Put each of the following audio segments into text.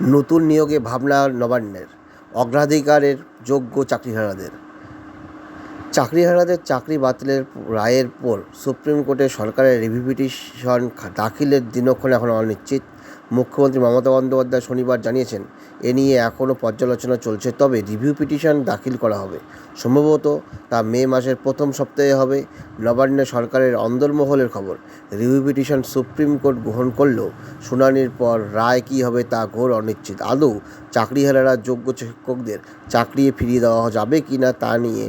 নতুন নিয়োগে ভাবনা নবান্নের, অগ্রাধিকারের যোগ্য চাকরিহারাদের। চাকরিহারাদের চাকরি বাতিলের রায়ের পর সুপ্রিম কোর্টে সরকারের রিভিউ পিটিশন দাখিলের দিনক্ষণ এখনও অনিশ্চিত। মুখ্যমন্ত্রী মমতা বন্দ্যোপাধ্যায় শনিবার জানিয়েছেন, এ নিয়ে এখনও পর্যালোচনা চলছে, তবে রিভিউ পিটিশন দাখিল করা হবে। সম্ভবত তা মে মাসের প্রথম সপ্তাহে হবে। নবান্নে সরকারের অন্দরমহলের খবর, রিভিউ পিটিশন সুপ্রিম কোর্ট গ্রহণ করলেও শুনানির পর রায় কী হবে তা ঘোর অনিশ্চিত। আদৌ চাকরিহারারা যোগ্য শিক্ষকদের চাকরি ফিরিয়ে দেওয়া যাবে কি না তা নিয়ে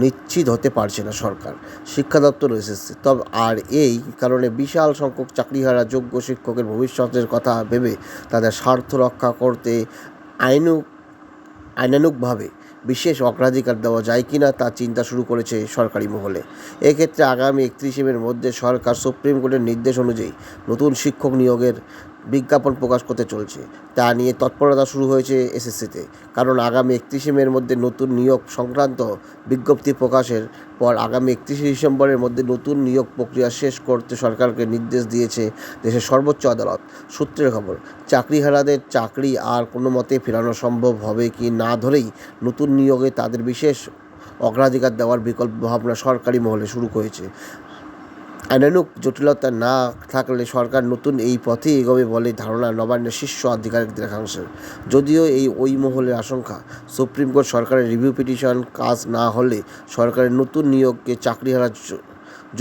নিশ্চিত হতে পারছে না সরকার, শিক্ষা দপ্তর ও এসএসসি। তবে আর এই কারণে বিশাল সংখ্যক চাকরিহারা যোগ্য শিক্ষকের ভবিষ্যতের কথা ভেবে তাদের স্বার্থ রক্ষা করতে আইনানুগভাবে বিশেষ অগ্রাধিকার দেওয়া যায় কি না তা চিন্তা শুরু করেছে সরকারি মহলে। এক্ষেত্রে আগামী 31 মের মধ্যে সরকার সুপ্রিম কোর্টের নির্দেশ অনুযায়ী নতুন শিক্ষক নিয়োগের বিজ্ঞাপন প্রকাশ করতে চলছে। তা নিয়ে তৎপরতা শুরু হয়েছে এসএসসিতে, কারণ আগামী 31 মের মধ্যে নতুন নিয়োগ সংক্রান্ত বিজ্ঞপ্তি প্রকাশের পর আগামী 31 ডিসেম্বরের মধ্যে নতুন নিয়োগ প্রক্রিয়া শেষ করতে সরকারকে নির্দেশ দিয়েছে দেশের সর্বোচ্চ আদালত। সূত্রের খবর, চাকরিহারাদের চাকরি আর কোনো মতে ফেরানো সম্ভব হবে কি না ধরেই নতুন নিয়োগে তাদের বিশেষ অগ্রাধিকার দেওয়ার বিকল্প ভাবনা সরকারি মহলে শুরু হয়েছে। আইনানুগ জটিলতা না থাকলে সরকার নতুন এই পথে এগোবে বলে ধারণা নবান্নের শীর্ষ আধিকারিকদের একাংশের। যদিও ওই মহলের আশঙ্কা, সুপ্রিম কোর্ট সরকারের রিভিউ পিটিশন কাজ না হলে সরকারের নতুন নিয়োগকে চাকরিহারা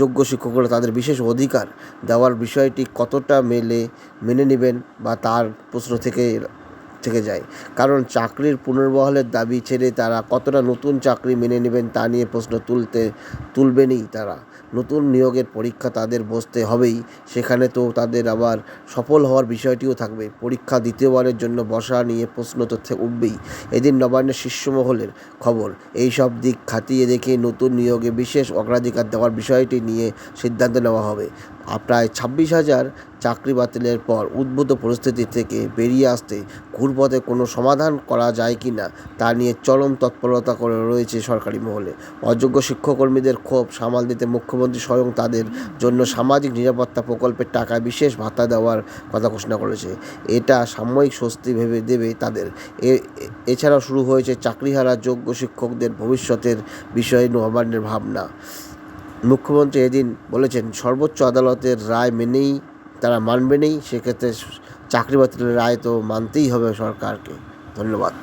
যোগ্য শিক্ষকরা তাদের বিশেষ অধিকার দেওয়ার বিষয়টি কতটা মেনে নেবেন বা তার প্রশ্ন থেকে যায়। কারণ চাকরির পুনর্বহালের দাবি ছেড়ে তারা কতটা নতুন চাকরি মেনে নেবেন তা নিয়ে প্রশ্ন তুলবেনই তারা। নতুন নিয়োগের পরীক্ষা তাদের বসতে হবেই, সেখানে তো তাদের আবার সফল হওয়ার বিষয়টিও থাকবে। পরীক্ষা দ্বিতীয়বারের জন্য বসা নিয়ে প্রশ্ন তো উঠবেই। এদিন নবান্নের শীর্ষ মহলের খবর, এই সব দিক খতিয়ে দেখে নতুন নিয়োগে বিশেষ অগ্রাধিকার দেওয়ার বিষয়টি নিয়ে সিদ্ধান্ত নেওয়া হবে। প্রায় 26,000 চাকরি বাতিলের পর উদ্ভূত পরিস্থিতি থেকে বেরিয়ে আসতে ঘুরপথে কোনো সমাধান করা যায় কি না তা নিয়ে চরম তৎপরতা করে রয়েছে সরকারি মহলে। অযোগ্য শিক্ষককর্মীদের ক্ষোভ সামাল দিতে মুখ্যমন্ত্রী স্বয়ং তাদের জন্য সামাজিক নিরাপত্তা প্রকল্পের টাকায় বিশেষ ভাতা দেওয়ার কথা ঘোষণা করেছে। এটা সাময়িক স্বস্তি ভেবে দেবে তাদের। এছাড়াও শুরু হয়েছে চাকরিহারা যোগ্য শিক্ষকদের ভবিষ্যতের বিষয়ে নবান্নের ভাবনা। মুখ্যমন্ত্রী এদিন বলেছেন, সর্বোচ্চ আদালতের রায় মেনেই তারা মানবেনই, সেক্ষেত্রে চাকরি বাতিলের রায় তো মানতেই হবে সরকারকে। ধন্যবাদ।